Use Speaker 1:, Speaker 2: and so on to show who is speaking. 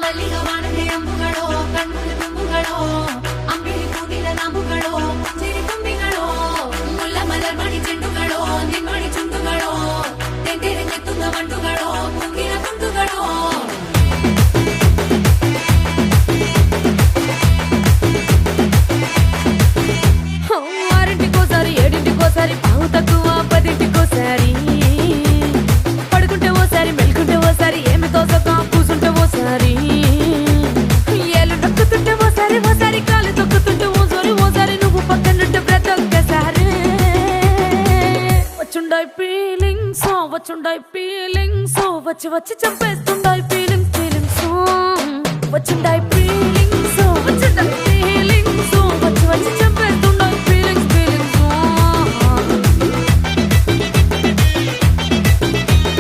Speaker 1: ಮಲ್ಲಿಗ ವಾಣದೆ ಅಂಬುಗಳೋ ಕಣ್ಣುಗಳ ತುಂಬುಗಳೋ ಅಂಬಿಳಿ ಕೂದಿಲ ನಾಂಬುಗಳೋ ಮುಂಜಿರಿ ತುಂಬಿಗಳೋ ಮುಲ್ಲ ಮಲರ್ ಮಣಿ ಚೆಂಡುಗಳೋ ನಿಮ್ಮಣಿ ಚುಂಡುಗಳೋ ತೆಂಟೆರೆ ಕೆತ್ತುಂಗ ಮಂಟುಗಳೋ ಮುಂಗಿನ ತುಂಡುಗಳೋ ఆరింటికోసారి ఏడింటికోసారి పావు తక్కువ పదింటికోసారి పడుకుంటే ఓసారి మెలుకుంటే ఓసారి ఏమి తోసక కూసుంటే ఓసారి ఏలు నొక్కుతుంటే ఓసారి ఓసారి కాలు తొక్కుతుంటే ఓసారి నువ్వు పక్కనుంటే ప్రతి ఒక్కసారి వచ్చుండాయి ఫీలింగ్స్ వచ్చి వచ్చి చంపేస్తుండాయి ఫీలింగ్స్ వచ్చుండాయి ఫీలింగ్స్